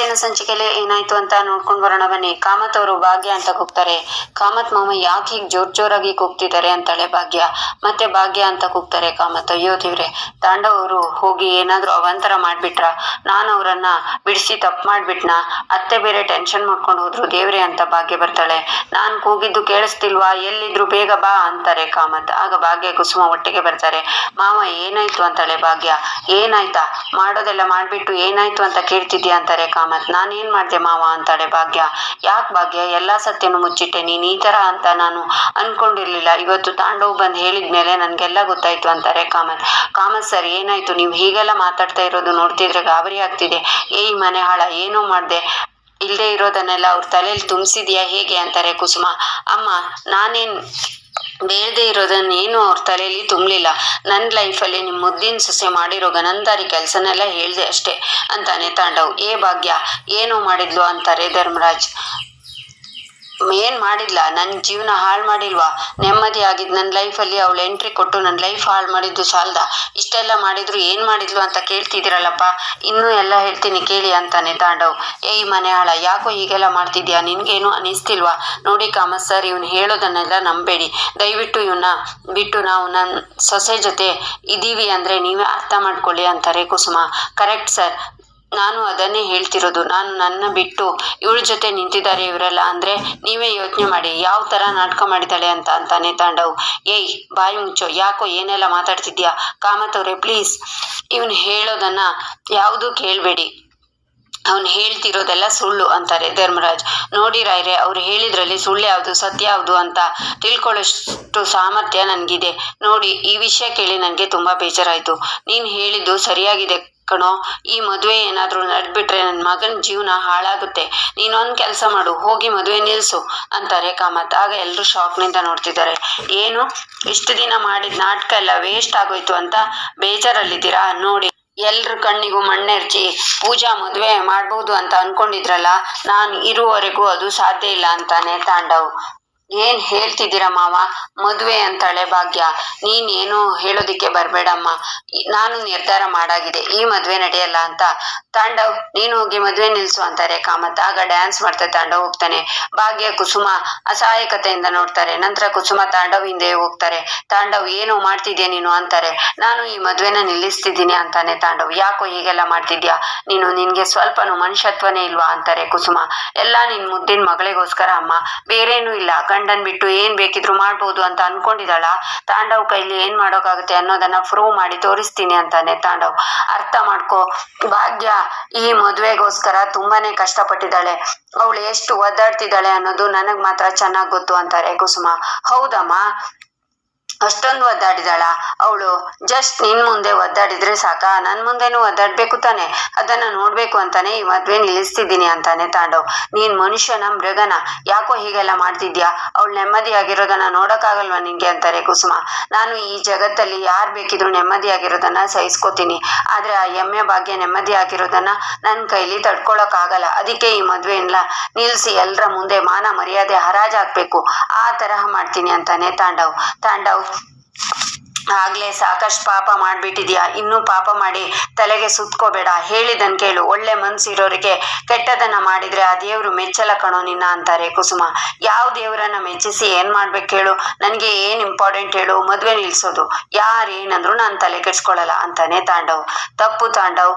ಇವತ್ತಿನ ಸಂಚಿಕೆಯಲ್ಲಿ ಏನಾಯ್ತು ಅಂತ ನೋಡ್ಕೊಂಡು ಬರೋಣ ಬನ್ನಿ. ಕಾಮತ್ ಅವರು ಭಾಗ್ಯ ಅಂತ ಕೂಗ್ತಾರೆ. ಕಾಮತ್ ಮಾಮ ಯಾಕೆ ಹೀಗೆ ಜೋರಾಗಿ ಕೂಗ್ತಿದ್ದಾರೆ ಅಂತಾಳೆ ಭಾಗ್ಯ. ಮತ್ತೆ ಭಾಗ್ಯ ಅಂತ ಕೂಗ್ತಾರೆ ಕಾಮತ್. ಅಯ್ಯೋ ದೇವ್ರೆ, ತಾಂಡವ್ ಅವರು ಹೋಗಿ ಏನಾದ್ರು ಅವಾಂತರ ಮಾಡ್ಬಿಟ್ರ, ನಾನು ಅವರನ್ನ ಬಿಡಿಸಿ ತಪ್ಪು ಮಾಡ್ಬಿಟ್ನ, ಅತ್ತೆ ಬೇರೆ ಟೆನ್ಷನ್ ಮಾಡ್ಕೊಂಡು ಹೋದ್ರು ದೇವ್ರೆ ಅಂತ ಭಾಗ್ಯ ಬರ್ತಾಳೆ. ನಾನು ಕೂಗಿದ್ದು ಕೇಳಿಸ್ತಿಲ್ವಾ, ಎಲ್ಲಿದ್ರು ಬೇಗ ಬಾ ಅಂತಾರೆ ಕಾಮತ್. ಆಗ ಭಾಗ್ಯ ಕುಸುಮ ಒಟ್ಟಿಗೆ ಬರ್ತಾರೆ. ಮಾವ ಏನಾಯ್ತು ಅಂತಾಳೆ ಭಾಗ್ಯ. ಏನಾಯ್ತಾ, ಮಾಡೋದೆಲ್ಲ ಮಾಡ್ಬಿಟ್ಟು ಏನಾಯ್ತು ಅಂತ ಕೇಳ್ತಿದ್ಯಾ ಅಂತಾರೆ ಕಾಮತ್. ನಾನೇನ್ ಮಾಡ್ದೆ ಮಾವ ಅಂತಾಳೆ ಭಾಗ್ಯ. ಯಾಕೆ ಭಾಗ್ಯ, ಎಲ್ಲಾ ಸತ್ಯನು ಮುಚ್ಚಿಟ್ಟೆ, ನೀನ್ ಈ ತರ ಅಂತ ನಾನು ಅನ್ಕೊಂಡಿರ್ಲಿಲ್ಲ. ಇವತ್ತು ತಾಂಡವ್ ಬಂದ್ ಹೇಳಿದ್ಮೇಲೆ ನನ್ಗೆಲ್ಲ ಗೊತ್ತಾಯ್ತು ಅಂತಾರೆ ಕಾಮತ್. ಕಾಮತ್ ಸರ್ ಏನಾಯ್ತು, ನೀವು ಹೀಗೆಲ್ಲ ಮಾತಾಡ್ತಾ ಇರೋದು ನೋಡ್ತಿದ್ರೆ ಗಾಬರಿ ಆಗ್ತಿದೆ. ಈ ಮನೆ ಹಾಳ, ಏನೋ ಮಾಡ್ದೆ, ಇಲ್ಲದೆ ಇರೋದನ್ನೆಲ್ಲ ಅವ್ರ ತಲೆಯಲ್ಲಿ ತುಂಬಿಸಿದ್ಯಾ ಹೇಗೆ ಅಂತಾರೆ ಕುಸುಮ. ಅಮ್ಮ ನಾನೇನ್ ಬೇಡದೆ ಇರೋದನ್ನೇನು ಅವ್ರ ತಲೆಯಲ್ಲಿ ತುಂಬಲಿಲ್ಲ. ನನ್ನ ಲೈಫಲ್ಲಿ ನಿಮ್ಮ ಮುದ್ದಿನ ಸೊಸೆ ಮಾಡಿರೋ ಗನಂದಾರಿ ಕೆಲಸನೆಲ್ಲ ಹೇಳ್ದೆ ಅಷ್ಟೇ ಅಂತಾನೆ ತಾಂಡವ್. ಭಾಗ್ಯ ಏನೋ ಮಾಡಿದ್ಲು ಅಂತಾರೆ ಧರ್ಮರಾಜ್. ಏನ್ ಮಾಡಿದ್ಲ, ನನ್ನ ಜೀವನ ಹಾಳು ಮಾಡಿಲ್ವಾ, ನೆಮ್ಮದಿ ಆಗಿದ್ ನನ್ನ ಲೈಫಲ್ಲಿ ಅವಳು ಎಂಟ್ರಿ ಕೊಟ್ಟು ನನ್ನ ಲೈಫ್ ಹಾಳು ಮಾಡಿದ್ದು ಸಾಲ್ದ, ಇಷ್ಟೆಲ್ಲ ಮಾಡಿದ್ರು ಏನ್ ಮಾಡಿದ್ಲು ಅಂತ ಕೇಳ್ತಿದ್ದೀರಲ್ಲಪ್ಪ, ಇನ್ನೂ ಎಲ್ಲ ಹೇಳ್ತೀನಿ ಕೇಳಿ ಅಂತಾನೆ ತಾಂಡವ್. ಈ ಮನೆ ಹಾಳ, ಯಾಕೋ ಹೀಗೆಲ್ಲ ಮಾಡ್ತಿದ್ಯಾ, ನಿನ್ಗೇನು ಅನಿಸ್ತಿಲ್ವಾ? ನೋಡಿ ಕಾಮತ್ ಸರ್, ಇವನು ಹೇಳೋದನ್ನೆಲ್ಲ ನಂಬೇಡಿ, ದಯವಿಟ್ಟು ಇವನ್ನ ಬಿಟ್ಟು ನಾವು ನನ್ನ ಸೊಸೆ ಜೊತೆ ಇದೀವಿ ಅಂದ್ರೆ ನೀವೇ ಅರ್ಥ ಮಾಡ್ಕೊಳ್ಳಿ ಅಂತಾರೆ ಕುಸುಮ. ಕರೆಕ್ಟ್ ಸರ್, ನಾನು ಅದನ್ನೇ ಹೇಳ್ತಿರೋದು. ನಾನು ನನ್ನ ಬಿಟ್ಟು ಇವಳ ಜೊತೆ ನಿಂತಿದ್ದಾರೆ ಇವರೆಲ್ಲ ಅಂದ್ರೆ ನೀವೇ ಯೋಚನೆ ಮಾಡಿ ಯಾವ ತರ ನಾಟಕ ಮಾಡಿದಾಳೆ ಅಂತ ಅಂತಾನೆ ತಾಂಡವ್. ಬಾಯಿ ಮುಚ್ಚೋ, ಯಾಕೋ ಏನೆಲ್ಲ ಮಾತಾಡ್ತಿದ್ಯಾ. ಕಾಮತ್ ಅವ್ರೆ ಪ್ಲೀಸ್, ಇವನು ಹೇಳೋದನ್ನ ಯಾವುದು ಕೇಳಬೇಡಿ, ಅವನು ಹೇಳ್ತಿರೋದೆಲ್ಲ ಸುಳ್ಳು ಅಂತಾರೆ ಧರ್ಮರಾಜ್. ನೋಡಿ ರಾಯ್ರೆ, ಅವ್ರು ಹೇಳಿದ್ರಲ್ಲಿ ಸುಳ್ಳು ಯಾವುದು ಸತ್ಯ ಯಾವುದು ಅಂತ ತಿಳ್ಕೊಳ್ಳೋಷ್ಟು ಸಾಮರ್ಥ್ಯ ನನಗಿದೆ. ನೋಡಿ, ಈ ವಿಷಯ ಕೇಳಿ ನನಗೆ ತುಂಬಾ ಬೇಜಾರಾಯ್ತು. ನೀನು ಹೇಳಿದ್ದು ಸರಿಯಾಗಿದೆ ಕಣೋ, ಈ ಮದುವೆ ಏನಾದ್ರೂ ನಡೆದ್ಬಿಟ್ರೆ ನನ್ನ ಮಗನ ಜೀವನ ಹಾಳಾಗುತ್ತೆ. ನೀನೊಂದು ಕೆಲಸ ಮಾಡು, ಹೋಗಿ ಮದುವೆ ನಿಲ್ಸು ಅಂತಾರೆ ಕಾಮತ್. ಆಗ ಎಲ್ಲರೂ ಶಾಕ್ನಿಂದ ನೋಡ್ತಿದ್ದಾರೆ. ಏನು, ಇಷ್ಟು ದಿನ ಮಾಡಿದ ನಾಟಕ ಎಲ್ಲ ವೇಸ್ಟ್ ಆಗೋಯ್ತು ಅಂತ ಬೇಜಾರಲ್ಲಿದ್ದೀರಾ? ನೋಡಿ, ಎಲ್ರ ಕಣ್ಣಿಗೂ ಮಣ್ಣೆರ್ಚಿ ಪೂಜಾ ಮದುವೆ ಮಾಡ್ಬೋದು ಅಂತ ಅನ್ಕೊಂಡಿದ್ರಲ್ಲ, ನಾನು ಇರುವವರೆಗೂ ಅದು ಸಾಧ್ಯ ಇಲ್ಲ ಅಂತಾನೆ ತಾಂಡವ್. ಏನ್ ಹೇಳ್ತಿದ್ದೀರಾ ಮಾವ, ಮದುವೆ ಅಂತಾಳೆ ಭಾಗ್ಯ. ನೀನ್ ಏನು ಹೇಳೋದಿಕ್ಕೆ ಬರ್ಬೇಡಮ್ಮ, ನಾನು ನಿರ್ಧಾರ ಮಾಡಾಗಿದೆ, ಈ ಮದುವೆ ನಡೆಯಲ್ಲ ಅಂತ. ತಾಂಡವ್ ನೀನು ಹೋಗಿ ಮದುವೆ ನಿಲ್ಸು ಅಂತಾರೆ ಕಾಮತ್. ಆಗ ಡ್ಯಾನ್ಸ್ ಮಾಡ್ತಾ ತಾಂಡವ್ ಹೋಗ್ತಾನೆ. ಭಾಗ್ಯ ಕುಸುಮ ಅಸಹಾಯಕತೆಯಿಂದ ನೋಡ್ತಾರೆ. ನಂತರ ಕುಸುಮ ತಾಂಡವ್ ಹಿಂದೆ ಹೋಗ್ತಾರೆ. ತಾಂಡವ್ ಏನು ಮಾಡ್ತಿದ್ಯಾ ನೀನು ಅಂತಾರೆ. ನಾನು ಈ ಮದುವೆನ ನಿಲ್ಲಿಸ್ತಿದ್ದೀನಿ ಅಂತಾನೆ ತಾಂಡವ್. ಯಾಕೋ ಹೀಗೆಲ್ಲ ಮಾಡ್ತಿದ್ಯಾ ನೀನು, ನಿನ್ಗೆ ಸ್ವಲ್ಪನೂ ಮನುಷ್ಯತ್ವನೇ ಇಲ್ವಾ ಅಂತಾರೆ ಕುಸುಮ. ಎಲ್ಲ ನಿನ್ ಮುದ್ದಿನ ಮಗಳಿಗೋಸ್ಕರ ಅಮ್ಮ, ಬೇರೇನೂ ಇಲ್ಲ. ಗಂಡನ್ ಬಿಟ್ಟು ಏನ್ ಬೇಕಿದ್ರು ಮಾಡ್ಬೋದು ಅಂತ ಅನ್ಕೊಂಡಿದ್ದಾಳ. ತಾಂಡವ್ ಕೈಲಿ ಏನ್ ಮಾಡೋಕ್ಕಾಗುತ್ತೆ ಅನ್ನೋದನ್ನ ಪ್ರೂವ್ ಮಾಡಿ ತೋರಿಸ್ತೀನಿ ಅಂತಾನೆ ತಾಂಡವ್. ಅರ್ಥ ಮಾಡ್ಕೋ ಭಾಗ್ಯ, ಈ ಮದುವೆಗೋಸ್ಕರ ತುಂಬಾನೇ ಕಷ್ಟಪಟ್ಟಿದ್ದಾಳೆ. ಅವಳು ಎಷ್ಟು ಒದ್ದಾಡ್ತಿದ್ದಾಳೆ ಅನ್ನೋದು ನನಗ್ ಮಾತ್ರ ಚೆನ್ನಾಗ್ ಗೊತ್ತು ಅಂತಾರೆ ಕುಸುಮ. ಹೌದಮ್ಮ, ಅಷ್ಟೊಂದು ಒದ್ದಾಡಿದಾಳ ಅವಳು? ಜಸ್ಟ್ ನಿನ್ ಮುಂದೆ ಒದ್ದಾಡಿದ್ರೆ ಸಾಕ, ನನ್ ಮುಂದೆನೂ ಒದ್ದಾಡ್ಬೇಕು ತಾನೆ, ಅದನ್ನ ನೋಡ್ಬೇಕು ಅಂತಾನೆ ಈ ಮದ್ವೆ ನಿಲ್ಲಿಸ್ತಿದ್ದೀನಿ ಅಂತಾನೆ ತಾಂಡವ್. ನೀನ್ ಮನುಷ್ಯನ ಮೃಗನ, ಯಾಕೋ ಹೀಗೆಲ್ಲ ಮಾಡ್ತಿದ್ಯಾ? ಅವಳು ನೆಮ್ಮದಿಯಾಗಿರೋದನ್ನ ನೋಡಕ್ಕಾಗಲ್ವಾ ನಿಂಗೆ ಅಂತಾರೆ ಕುಸುಮ. ನಾನು ಈ ಜಗತ್ತಲ್ಲಿ ಯಾರ್ ಬೇಕಿದ್ರು ನೆಮ್ಮದಿಯಾಗಿರೋದನ್ನ ಸಹಿಸ್ಕೋತೀನಿ, ಆದ್ರೆ ಆ ಎಮ್ಮೆ ಭಾಗ್ಯ ನೆಮ್ಮದಿಯಾಗಿರೋದನ್ನ ನನ್ ಕೈಲಿ ತಡ್ಕೊಳಕ್ ಆಗಲ್ಲ. ಅದಕ್ಕೆ ಈ ಮದ್ವೆಯನ್ನ ನಿಲ್ಸಿ ಎಲ್ರ ಮುಂದೆ ಮಾನ ಮರ್ಯಾದೆ ಹರಾಜಾಕ್ಬೇಕು, ಆ ತರಹ ಮಾಡ್ತೀನಿ ಅಂತಾನೆ ತಾಂಡವ್. ತಾಂಡವ್ ಆಗ್ಲೇ ಸಾಕಷ್ಟು ಪಾಪ ಮಾಡ್ಬಿಟ್ಟಿದ್ಯಾ, ಇನ್ನೂ ಪಾಪ ಮಾಡಿ ತಲೆಗೆ ಸುತ್ಕೋಬೇಡ, ಹೇಳಿದನ್ ಕೇಳು. ಒಳ್ಳೆ ಮನ್ಸಿರೋರಿಗೆ ಕೆಟ್ಟದನ್ನ ಮಾಡಿದ್ರೆ ಆ ದೇವ್ರು ಮೆಚ್ಚಲ ಕಣೋ ನಿನ್ನ ಅಂತಾರೆ ಕುಸುಮ. ಯಾವ ದೇವ್ರನ್ನ ಮೆಚ್ಚಿಸಿ ಏನ್ ಮಾಡ್ಬೇಕು ಹೇಳು, ನನ್ಗೆ ಏನ್ ಇಂಪಾರ್ಟೆಂಟ್ ಹೇಳು, ಮದ್ವೆ ನಿಲ್ಸೋದು. ಯಾರೇನಂದ್ರು ನಾನು ತಲೆ ಕೆಡ್ಸ್ಕೊಳಲ್ಲ ಅಂತಾನೆ ತಾಂಡವ್. ತಪ್ಪು ತಾಂಡವ್,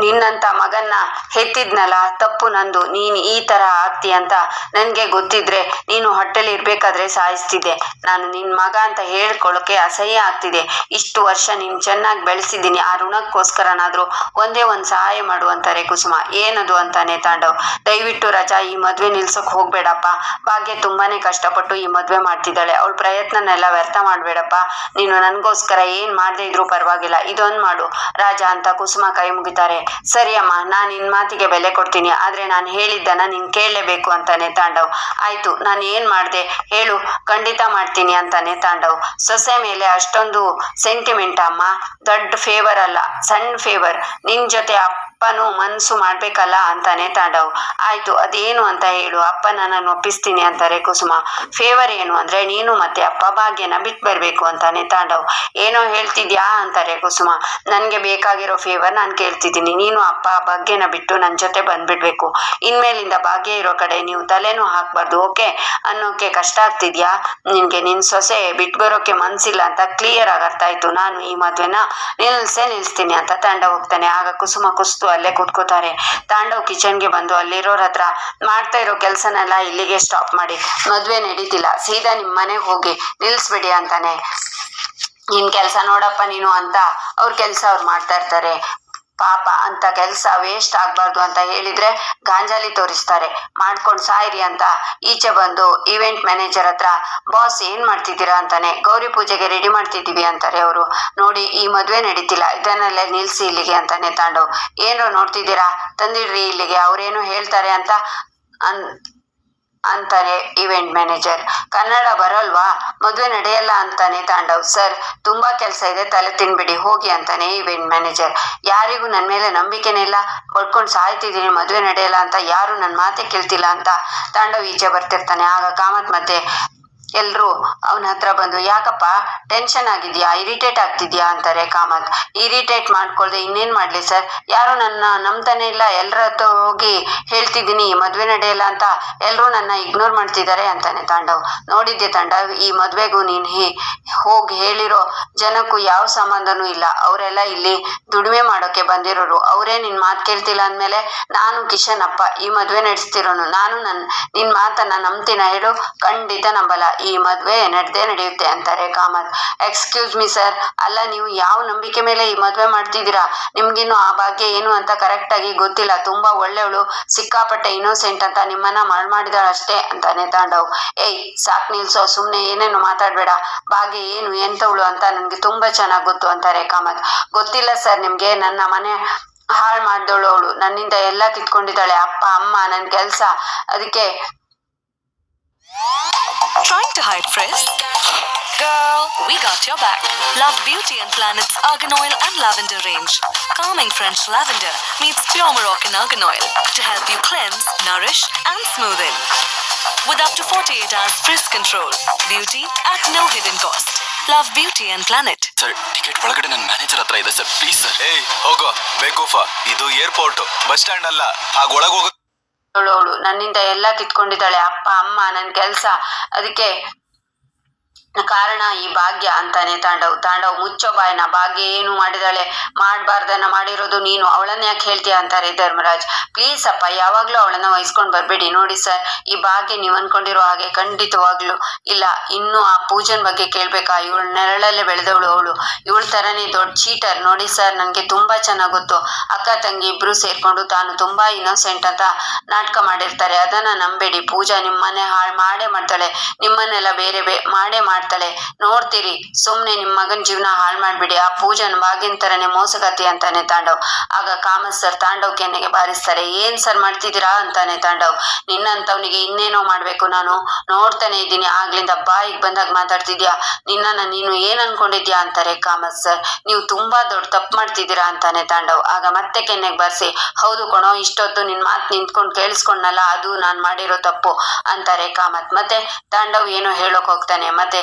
ನಿನ್ನಂತ ಮಗನ್ನ ಹೆತ್ತಿದ್ನಲ್ಲ, ತಪ್ಪು ನಂದು. ನೀನ್ ಈ ತರ ಆಗ್ತಿ ಅಂತ ನನ್ಗೆ ಗೊತ್ತಿದ್ರೆ ನೀನು ಹೊಟ್ಟೆಲಿ ಇರ್ಬೇಕಾದ್ರೆ ಸಾಯಿಸ್ತಿದ್ದೆ. ನಾನು ನಿನ್ ಮಗ ಅಂತ ಹೇಳ್ಕೊಳ್ಳೋಕೆ ಅಸಹ್ಯ ಆಗ್ತಿದೆ. ಇಷ್ಟು ವರ್ಷ ನೀನ್ ಚೆನ್ನಾಗಿ ಬೆಳೆಸಿದ್ದೀನಿ, ಆ ಋಣಕ್ಕೋಸ್ಕರನಾದ್ರೂ ಒಂದೇ ಒಂದ್ ಸಹಾಯ ಮಾಡು ಅಂತಾರೆ ಕುಸುಮ. ಏನದು ಅಂತಾನೆ ತಾಂಡವ್. ದಯವಿಟ್ಟು ರಜಾ, ಈ ಮದ್ವೆ ನಿಲ್ಸೋಕ್ ಹೋಗ್ಬೇಡಪ್ಪ. ಭಾಗ್ಯ ತುಂಬಾನೇ ಕಷ್ಟಪಟ್ಟು ಈ ಮದ್ವೆ ಮಾಡ್ತಿದ್ದಾಳೆ, ಅವಳ ಪ್ರಯತ್ನನೆಲ್ಲ ವ್ಯರ್ಥ ಮಾಡ್ಬೇಡಪ್ಪ. ನೀನು ನನ್ಗೋಸ್ಕರ ಏನ್ ಮಾಡ್ದೇ ಇದ್ರು ಪರವಾಗಿಲ್ಲ, ಇದೊಂದ್ ಮಾಡು ರಾಜಾ ಅಂತ ಕುಸುಮ ಕೈ ಮುಗಿತಾರೆ. ಸರಿ ಅಮ್ಮ, ನಾನ್ ನಿನ್ ಮಾತಿಗೆ ಬೆಲೆ ಕೊಡ್ತೀನಿ, ಆದ್ರೆ ನಾನು ಹೇಳಿದ್ದನ್ನ ನೀನ್ ಕೇಳಲೇಬೇಕು ಅಂತಾನೆ ತಾಂಡವ್. ಆಯ್ತು, ನಾನು ಏನ್ ಮಾಡ್ದೆ ಹೇಳು, ಖಂಡಿತ ಮಾಡ್ತೀನಿ ಅಂತಾನೆ ತಾಂಡವ್. ಸೊಸೆ ಮೇಲೆ ಅಷ್ಟೊಂದು ಸೆಂಟಿಮೆಂಟ್ ಅಮ್ಮ? ದೊಡ್ಡ ಫೇವರ್ ಅಲ್ಲ, ಸಣ್ಣ ಫೇವರ್. ನಿನ್ ಜೊತೆ ಅಪ್ಪನು ಮನ್ಸು ಮಾಡ್ಬೇಕಲ್ಲ ಅಂತಾನೆ ತಾಂಡವ್. ಆಯ್ತು ಅದೇನು ಅಂತ ಹೇಳು, ಅಪ್ಪನ ನಾನು ಒಪ್ಪಿಸ್ತೀನಿ ಅಂತಾರೆ ಕುಸುಮ. ಫೇವರ್ ಏನು ಅಂದ್ರೆ ನೀನು ಮತ್ತೆ ಅಪ್ಪ ಭಾಗ್ಯನ ಬಿಟ್ಟು ಬರ್ಬೇಕು ಅಂತಾನೆ ತಾಂಡವ್. ಏನೋ ಹೇಳ್ತಿದ್ಯಾ ಅಂತಾರೆ ಕುಸುಮ. ನನ್ಗೆ ಬೇಕಾಗಿರೋ ಫೇವರ್ ನಾನು ಕೇಳ್ತಿದ್ದೀನಿ, ನೀನು ಅಪ್ಪ ಭಾಗ್ಯನ ಬಿಟ್ಟು ನನ್ನ ಜೊತೆ ಬಂದ್ಬಿಡ್ಬೇಕು. ಇನ್ಮೇಲಿಂದ ಭಾಗ್ಯ ಇರೋ ಕಡೆ ನೀವು ತಲೆನೂ ಹಾಕ್ಬಾರ್ದು, ಓಕೆ ಅನ್ನೋಕೆ ಕಷ್ಟ ಆಗ್ತಿದ್ಯಾ ನಿನ್ಗೆ? ನಿನ್ ಸೊಸೆ ಬಿಟ್ಟು ಬರೋಕೆ ಮನ್ಸಿಲ್ಲ ಅಂತ ಕ್ಲಿಯರ್ ಆಗಿ ಅರ್ಥ ಆಯ್ತು. ನಾನು ಈ ಮದ್ವೆನ ನಿಲ್ಲಿಸ್ತೀನಿ ಅಂತ ತಾಂಡವ್ ಹೋಗ್ತಾನೆ. ಆಗ ಕುಸುಮ ಕುಸ್ತು ಅಲ್ಲೇ ಕೂತ್ಕೋತಾರೆ. ತಾಂಡವ್ ಕಿಚನ್ಗೆ ಬಂದು ಅಲ್ಲಿರೋರ ಹತ್ರ ಮಾಡ್ತಾ ಇರೋ ಕೆಲ್ಸನೆಲ್ಲ ಇಲ್ಲಿಗೆ ಸ್ಟಾಪ್ ಮಾಡಿ, ಮದ್ವೆ ನಡೀತಿಲ್ಲ, ಸೀದಾ ನಿಮ್ ಮನೆಗೆ ಹೋಗಿ ನಿಲ್ಸ್ಬಿಡಿ ಅಂತಾನೆ. ನಿನ್ ಕೆಲ್ಸ ನೋಡಪ್ಪ ನೀನು ಅಂತ ಅವ್ರ ಕೆಲ್ಸ ಅವ್ರು ಮಾಡ್ತಾ ಇರ್ತಾರೆ. ಪಾಪ ಅಂತ ಕೆಲಸ ವೇಸ್ಟ್ ಆಗ್ಬಾರ್ದು ಅಂತ ಹೇಳಿದ್ರೆ ಗಾಂಜಾಲಿ ತೋರಿಸ್ತಾರೆ. ಮಾಡ್ಕೊಂಡು ಸಾಯಿರಿ ಅಂತ ಈಚೆ ಬಂದು ಇವೆಂಟ್ ಮ್ಯಾನೇಜರ್ ಹತ್ರ, ಬಾಸ್ ಏನ್ ಮಾಡ್ತಿದ್ದೀರಾ ಅಂತಾನೆ. ಗೌರಿ ಪೂಜೆಗೆ ರೆಡಿ ಮಾಡ್ತಿದ್ದೀವಿ ಅಂತಾರೆ ಅವರು. ನೋಡಿ ಈ ಮದ್ವೆ ನಡೀತಿಲ್ಲ, ಇದನ್ನೆಲ್ಲ ನಿಲ್ಸಿ ಇಲ್ಲಿಗೆ ಅಂತಾನೆ ತಾಂಡವ್. ಏನೋ ನೋಡ್ತಿದ್ದೀರಾ, ತಂದಿಡ್ರಿ ಇಲ್ಲಿಗೆ, ಅವ್ರೇನು ಹೇಳ್ತಾರೆ ಅಂತ ಅಂತಾರೆ ಇವೆಂಟ್ ಮ್ಯಾನೇಜರ್. ಕನ್ನಡ ಬರಲ್ವಾ, ಮದ್ವೆ ನಡೆಯಲ್ಲ ಅಂತಾನೆ ತಾಂಡವ್. ಸರ್ ತುಂಬಾ ಕೆಲಸ ಇದೆ, ತಲೆ ತಿನ್ಬಿಡಿ ಹೋಗಿ ಅಂತಾನೆ ಇವೆಂಟ್ ಮ್ಯಾನೇಜರ್. ಯಾರಿಗೂ ನನ್ನ ಮೇಲೆ ನಂಬಿಕೆನೇ ಇಲ್ಲ, ಹೊಡ್ಕೊಂಡು ಸಾಯ್ತಿದ್ದೀನಿ, ಮದ್ವೆ ನಡೆಯಲ್ಲ ಅಂತ ಯಾರು ನನ್ನ ಮಾತೆ ಕೇಳ್ತಿಲ್ಲ ಅಂತ ತಾಂಡವ್ ಈಚೆ ಬರ್ತಿರ್ತಾನೆ. ಆಗ ಕಾಮತ್ ಮತ್ತೆ ಎಲ್ರು ಅವನ ಹತ್ರ ಬಂದು, ಯಾಕಪ್ಪ ಟೆನ್ಷನ್ ಆಗಿದ್ಯಾ, ಇರಿಟೇಟ್ ಆಗ್ತಿದ್ಯಾ ಅಂತಾರೆ. ಕಾಮತ್ ಇರಿಟೇಟ್ ಮಾಡ್ಕೊಳ್ದೆ ಇನ್ನೇನ್ ಮಾಡ್ಲಿ ಸರ್, ಯಾರು ನನ್ನ ನಂಬ್ತಾನೆ ಇಲ್ಲ, ಎಲ್ಲರ ಹತ್ರ ಹೋಗಿ ಹೇಳ್ತಿದ್ದೀನಿ ಮದ್ವೆ ನಡೆಯಲ್ಲ ಅಂತ, ಎಲ್ರು ನನ್ನ ಇಗ್ನೋರ್ ಮಾಡ್ತಿದ್ದಾರೆ ಅಂತಾನೆ ತಾಂಡವ್. ನೋಡಿದ್ದೆ ತಾಂಡವ್, ಈ ಮದ್ವೆಗೂ ನೀನ್ ಹೋಗಿ ಹೇಳಿರೋ ಜನಕ್ಕೂ ಯಾವ ಸಂಬಂಧನೂ ಇಲ್ಲ, ಅವರೆಲ್ಲ ಇಲ್ಲಿ ದುಡಿಮೆ ಮಾಡೋಕೆ ಬಂದಿರೋರು, ಅವರೇ ನಿನ್ ಮಾತು ಕೇಳ್ತಿಲ್ಲ ಅಂದ್ಮೇಲೆ ನಾನು ಕಿಶನ್ ಅಪ್ಪ ಈ ಮದ್ವೆ ನಡೆಸ್ತಿರೋನು, ನಾನು ನಿನ್ ಮಾತನ್ನ ನಂಬ್ತೀನ ಹೇಳು? ಖಂಡಿತ ನಂಬಲ್ಲ, ಈ ಮದ್ವೆ ನಡೆಯುತ್ತೆ ಅಂತಾರೆ ಕಾಮತ್. ಎಕ್ಸ್ಕ್ಯೂಸ್ ಮಿ ಸರ್, ಅಲ್ಲ ನೀವು ಯಾವ ನಂಬಿಕೆ ಮೇಲೆ ಈ ಮದ್ವೆ ಮಾಡ್ತಿದ್ದೀರಾ? ನಿಮ್ಗಿನ್ನು ಆ ಭಾಗ್ಯ ಏನು ಅಂತ ಕರೆಕ್ಟ್ ಆಗಿ ಗೊತ್ತಿಲ್ಲ, ತುಂಬಾ ಒಳ್ಳೆವಳು, ಸಿಕ್ಕಾಪಟ್ಟೆ ಇನ್ನೋಸೆಂಟ್ ಅಂತ ನಿಮ್ಮನ್ನ ಮಾಡಿದಾಳಷ್ಟೇ ಅಂತಾನೆ ತಾಂಡವ್. ಏಯ್ ಸಾಕ್ ನಿಲ್ಸೋ, ಸುಮ್ನೆ ಏನೇನು ಮಾತಾಡ್ಬೇಡ, ಭಾಗ್ಯ ಏನು ಎಂತವಳು ಅಂತ ನನ್ಗೆ ತುಂಬಾ ಚೆನ್ನಾಗ್ ಗೊತ್ತು ಅಂತಾರೆ ಕಾಮತ್. ಗೊತ್ತಿಲ್ಲ ಸರ್ ನಿಮ್ಗೆ, ನನ್ನ ಮನೆ ಹಾಳು ಮಾಡ್ದವಳು ಅವಳು, ನನ್ನಿಂದ ಎಲ್ಲ ಕಿತ್ಕೊಂಡಿದ್ದಾಳೆ, ಅಪ್ಪ ಅಮ್ಮ ನನ್ನ ಕೆಲ್ಸ, ಅದಕ್ಕೆ. Trying to hide frizz? Girl, we got your back. Love Beauty and Planet's Argan Oil and Lavender range. Calming French lavender meets pure Moroccan argan oil to help you cleanse, nourish and smoothen. With up to 48 hours frizz control. Beauty at no hidden cost. Love Beauty and Planet. Sir ticket ಒಳಗಡೆ ನನ್ನ manager ಹತ್ರ ಇದೆ sir, please sir. ಏಯ್ ಹೋಗೋ ಬೇಕೂಫಾ, ಇದು airport bus stand ಅಲ್ಲ, ಹಾಗ ಒಳಗೆ ಹೋಗ. ಅವಳು ನನ್ನಿಂದ ಎಲ್ಲ ಕಿತ್ಕೊಂಡಿದ್ದಾಳೆ, ಅಪ್ಪ ಅಮ್ಮ ನನ್ನ ಕೆಲ್ಸ, ಅದಕ್ಕೆ ಕಾರಣ ಈ ಭಾಗ್ಯ ಅಂತಾನೆ ತಾಂಡವ್ ಮುಚ್ಚೋ ಬಾಯ್ನ, ಭಾಗ್ಯ ಏನು ಮಾಡಿದಾಳೆ, ಮಾಡಬಾರ್ದನ್ನ ಮಾಡಿರೋದು ನೀನು, ಅವಳನ್ನ ಯಾಕೆ ಹೇಳ್ತೀಯ ಅಂತಾರೆ ಧರ್ಮರಾಜ್. ಪ್ಲೀಸ್ ಅಪ್ಪ, ಯಾವಾಗ್ಲೂ ಅವಳನ್ನ ವಹಿಸ್ಕೊಂಡ್ ಬರ್ಬೇಡಿ. ನೋಡಿ ಸರ್, ಈ ಭಾಗ್ಯ ನೀವ್ ಅನ್ಕೊಂಡಿರೋ ಹಾಗೆ ಖಂಡಿತವಾಗ್ಲು ಇಲ್ಲ. ಇನ್ನು ಆ ಪೂಜನ್ ಬಗ್ಗೆ ಕೇಳ್ಬೇಕಾ? ಇವಳು ನೆರಳಲ್ಲೇ ಬೆಳೆದವಳು ಅವಳು, ಇವಳ ತರನೇ ದೊಡ್ಡ ಚೀಟರ್. ನೋಡಿ ಸರ್, ನನ್ಗೆ ತುಂಬಾ ಚೆನ್ನಾಗ್ ಗೊತ್ತು, ಅಕ್ಕ ತಂಗಿ ಇಬ್ರು ಸೇರ್ಕೊಂಡು ತಾನು ತುಂಬಾ ಇನ್ನೋಸೆಂಟ್ ಅಂತ ನಾಟಕ ಮಾಡಿರ್ತಾರೆ, ಅದನ್ನ ನಂಬೇಡಿ. ಪೂಜಾ ನಿಮ್ಮನೆ ಹಾಳು ಮಾಡೇ ಮಾಡ್ತಾಳೆ, ನಿಮ್ಮನ್ನೆಲ್ಲ ಬೇರೆ ಮಾಡೇ ಮಾಡ್ತಾಳೆ, ನೋಡ್ತೀರಿ. ಸುಮ್ನೆ ನಿಮ್ ಮಗನ್ ಜೀವನ ಹಾಳು ಮಾಡ್ಬಿಡಿ, ಆ ಪೂಜನ್ ಭಾಗ್ಯನ್ ತರನೇ ಮೋಸಗತಿ ಅಂತಾನೆ ತಾಂಡವ್. ಆಗ ಕಾಮತ್ ಸರ್ ತಾಂಡವ್ ಕೆನ್ನೆಗೆ ಬಾರಿಸ್ತಾರೆ. ಏನ್ ಸರ್ ಮಾಡ್ತಿದ್ದೀರಾ ಅಂತಾನೆ ತಾಂಡವ್. ನಿನ್ನಂತವನಿಗೆ ಇನ್ನೇನೋ ಮಾಡ್ಬೇಕು, ನಾನು ನೋಡ್ತಾನೆ ಇದ್ದೀನಿ, ಆಗ್ಲಿಂದ ಬಾಯಿಗೆ ಬಂದಾಗ ಮಾತಾಡ್ತಿದ್ಯಾ, ನಿನ್ನನ್ನ ನೀನು ಏನ್ ಅನ್ಕೊಂಡಿದ್ಯಾ ಅಂತಾರೆ ಕಾಮತ್ ಸರ್. ನೀವು ತುಂಬಾ ದೊಡ್ಡ ತಪ್ಪು ಮಾಡ್ತಿದ್ದೀರಾ ಅಂತಾನೆ ತಾಂಡವ್. ಆಗ ಮತ್ತೆ ಕೆನ್ನೆಗೆ ಬಾರಿಸಿ, ಹೌದು ಕಣೋ, ಇಷ್ಟೊತ್ತು ನಿನ್ ಮಾತು ನಿಂತ್ಕೊಂಡು ಕೇಳಿಸ್ಕೊಂಡಲ್ಲ, ಅದು ನಾನ್ ಮಾಡಿರೋ ತಪ್ಪು ಅಂತಾರೆ ಕಾಮತ್. ಮತ್ತೆ ತಾಂಡವ್ ಏನೋ ಹೇಳೋಕ್ ಹೋಗ್ತಾನೆ. ಮತ್ತೆ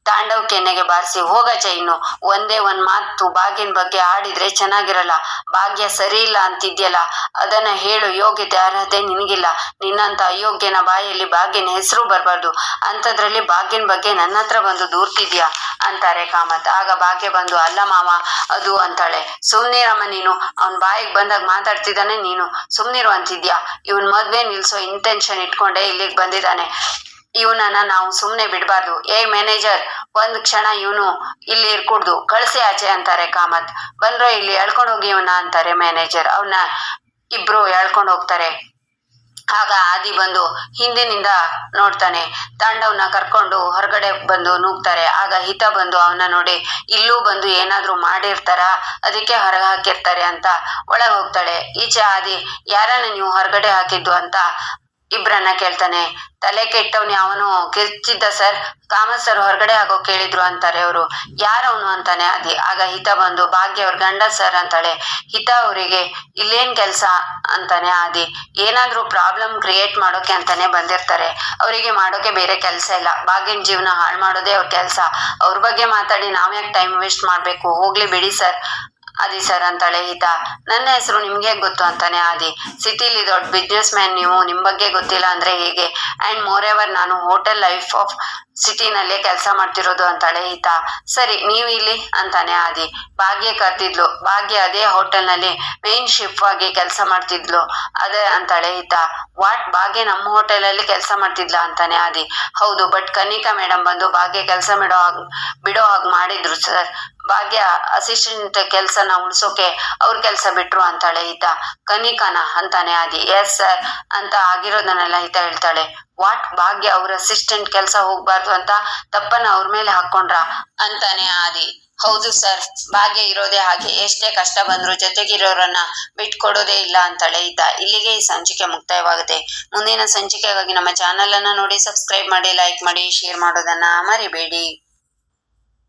ತಾಂಡವ್ ಕೆನ್ನೆಗೆ ಬಾರಿಸಿ, ಹೋಗಚ್ಚ, ಇನ್ನು ಒಂದೇ ಒಂದ್ ಮಾತು ಭಾಗ್ಯನ್ ಬಗ್ಗೆ ಆಡಿದ್ರೆ ಚೆನ್ನಾಗಿರಲ್ಲ, ಭಾಗ್ಯ ಸರಿ ಇಲ್ಲ ಅಂತಿದ್ಯಲ್ಲ, ಅದನ್ನ ಹೇಳು, ಯೋಗ್ಯತೆ ಅರ್ಹತೆ ನಿನಗಿಲ್ಲ, ನಿನ್ನಂತ ಅಯೋಗ್ಯನ ಬಾಯಲ್ಲಿ ಭಾಗ್ಯನ ಹೆಸರು ಬರ್ಬಾರ್ದು, ಅಂತದ್ರಲ್ಲಿ ಭಾಗ್ಯನ್ ಬಗ್ಗೆ ನನ್ನ ಹತ್ರ ಬಂದು ದೂರ್ತಿದ್ಯಾ ಅಂತಾರೆ ಕಾಮತ್. ಆಗ ಭಾಗ್ಯ ಬಂದು, ಅಲ್ಲ ಮಾವ ಅದು ಅಂತಾಳೆ. ಸುಮ್ನಿರಮ್ಮ ನೀನು, ಅವ್ನ್ ಬಾಯಿಗೆ ಬಂದಾಗ ಮಾತಾಡ್ತಿದ್ದಾನೆ, ನೀನು ಸುಮ್ನಿರು ಅಂತಿದ್ಯಾ? ಇವನ್ ಮದ್ವೆ ನಿಲ್ಸೋ ಇಂಟೆನ್ಷನ್ ಇಟ್ಕೊಂಡೆ ಇಲ್ಲಿಗೆ ಬಂದಿದ್ದಾನೆ, ಇವನನ್ನ ನಾವು ಸುಮ್ನೆ ಬಿಡ್ಬಾರ್ದು. ಏ ಮ್ಯಾನೇಜರ್, ಒಂದ್ ಕ್ಷಣ ಇವನು ಇಲ್ಲಿ ಇರ್ಕೂಡ್ದು, ಕಳ್ಸಿ ಆಚೆ ಅಂತಾರೆ ಕಾಮತ್. ಬಂದ್ರು ಇಲ್ಲಿ ಎಳ್ಕೊಂಡ್ ಹೋಗಿ ಇವನ ಅಂತಾರೆ ಮ್ಯಾನೇಜರ್. ಅವನ್ನ ಇಬ್ರು ಎಳ್ಕೊಂಡ್ ಹೋಗ್ತಾರೆ. ಆಗ ಆದಿ ಬಂದು ಹಿಂದಿನಿಂದ ನೋಡ್ತಾನೆ, ತಾಂಡವ್ನ ಕರ್ಕೊಂಡು ಹೊರಗಡೆ ಬಂದು ನೂಗ್ತಾರೆ. ಆಗ ಹಿತ ಬಂದು ಅವನ ನೋಡಿ, ಇಲ್ಲೂ ಬಂದು ಏನಾದ್ರೂ ಮಾಡಿರ್ತಾರ, ಅದಕ್ಕೆ ಹೊರಗೆ ಹಾಕಿರ್ತಾರೆ ಅಂತ ಒಳಗೆ ಹೋಗ್ತಾಳೆ. ಈಚೆ ಆದಿ, ಯಾರನ್ನ ನೀವು ಹೊರಗಡೆ ಹಾಕಿದ್ದು ಅಂತ ಇಬ್ರನ್ನ ಕೇಳ್ತಾನೆ. ತಲೆ ಕೆಟ್ಟವ್ನು ಯಾವನು ಕಿರ್ಚಿದ್ದ ಸರ್, ಕಾಮತ್ ಸರ್ ಹೊರಗಡೆ ಆಗೋ ಕೇಳಿದ್ರು ಅಂತಾರೆ ಅವರು. ಯಾರವನು ಅಂತಾನೆ ಆದಿ. ಆಗ ಹಿತ ಬಂದು ಭಾಗ್ಯ ಅವ್ರ ಗಂಡ ಸರ್ ಅಂತಾಳೆ. ಹಿತ ಅವರಿಗೆ ಇಲ್ಲೇನ್ ಕೆಲ್ಸ ಅಂತಾನೆ ಆದಿ. ಏನಾದ್ರೂ ಪ್ರಾಬ್ಲಮ್ ಕ್ರಿಯೇಟ್ ಮಾಡೋಕೆ ಅಂತಾನೆ ಬಂದಿರ್ತಾರೆ. ಅವರಿಗೆ ಮಾಡೋಕೆ ಬೇರೆ ಕೆಲ್ಸ ಇಲ್ಲ. ಭಾಗ್ಯನ್ ಜೀವನ ಹಾಳು ಮಾಡೋದೇ ಅವ್ರ ಕೆಲ್ಸ. ಅವ್ರ ಬಗ್ಗೆ ಮಾತಾಡಿ ನಾವ್ಯಾಕೆ ಟೈಮ್ ವೇಸ್ಟ್ ಮಾಡ್ಬೇಕು, ಹೋಗ್ಲಿ ಬಿಡಿ ಸರ್ ಆದಿ ಸರ್ ಅಂತಾಳೆ ಹಿತ. ನನ್ನ ಹೆಸರು ನಿಮ್ಗೆ ಗೊತ್ತು ಅಂತಾನೆ ಆದಿ. ಸಿಟಿಲಿ ದೊಡ್ಡ ಬಿಸ್ನೆಸ್ ಮ್ಯಾನ್ ನೀವು, ನಿಮ್ ಬಗ್ಗೆ ಗೊತ್ತಿಲ್ಲ ಅಂದ್ರೆ ಹೇಗೆ? ಅಂಡ್ ಮೋರ್ ಎವರ್ ನಾನು ಹೋಟೆಲ್ ಲೈಫ್ ಆಫ್ ಸಿಟಿನಲ್ಲೇ ಕೆಲಸ ಮಾಡ್ತಿರೋದು ಅಂತಾಳೆ ಹಿತ. ಸರಿ ನೀವು ಇಲ್ಲಿ ಅಂತಾನೆ ಆದಿ. ಭಾಗ್ಯ ಕರ್ತಿದ್ಲು. ಭಾಗ್ಯ ಅದೇ ಹೋಟೆಲ್ನಲ್ಲಿ ಮೇನ್ ಶಿಫ್ಟ್ ಆಗಿ ಕೆಲಸ ಮಾಡ್ತಿದ್ಲು ಅದೇ ಅಂತಾಳೆ ಹಿತ. ವಾಟ್, ಭಾಗ್ಯ ನಮ್ಮ ಹೋಟೆಲಲ್ಲಿ ಕೆಲಸ ಮಾಡ್ತಿದ್ಲ ಅಂತಾನೆ ಆದಿ. ಹೌದು, ಬಟ್ ಕನಿಕಾ ಮೇಡಮ್ ಬಂದು ಭಾಗ್ಯ ಕೆಲಸ ಬಿಡೋ ಹಾಗೆ ಮಾಡಿದ್ರು ಸರ್. ಭಾಗ್ಯ ಅಸಿಸ್ಟೆಂಟ್ ಕೆಲ್ಸನ ಉಳ್ಸೋಕೆ ಅವ್ರ ಕೆಲ್ಸ ಬಿಟ್ರು ಅಂತಾಳೆ ಹಿತ. ಕನಿಕಾನ ಅಂತಾನೆ ಆದಿ. ಎಸ್ ಸರ್ ಅಂತ ಆಗಿರೋದನ್ನೆಲ್ಲ ಹಿತ ಹೇಳ್ತಾಳೆ. ವಾಟ್, ಭಾಗ್ಯ ಅವ್ರ ಅಸಿಸ್ಟೆಂಟ್ ಕೆಲ್ಸ ಹೋಗ್ಬಾರ್ದು ಅಂತ ತಪ್ಪನ್ನ ಅವ್ರ ಮೇಲೆ ಹಾಕೊಂಡ್ರ ಅಂತಾನೆ ಆದಿ. ಹೌದು ಸರ್, ಭಾಗ್ಯ ಇರೋದೇ ಹಾಗೆ. ಎಷ್ಟೇ ಕಷ್ಟ ಬಂದ್ರು ಜೊತೆಗಿರೋರನ್ನ ಬಿಟ್ಕೊಡೋದೇ ಇಲ್ಲ ಅಂತಾಳೆ ಹಿತ. ಇಲ್ಲಿಗೆ ಈ ಸಂಚಿಕೆ ಮುಕ್ತಾಯವಾಗುತ್ತೆ. ಮುಂದಿನ ಸಂಚಿಕೆಗಾಗಿ ನಮ್ಮ ಚಾನೆಲ್ ಅನ್ನ ನೋಡಿ, ಸಬ್ಸ್ಕ್ರೈಬ್ ಮಾಡಿ, ಲೈಕ್ ಮಾಡಿ, ಶೇರ್ ಮಾಡೋದನ್ನ ಮರಿಬೇಡಿ.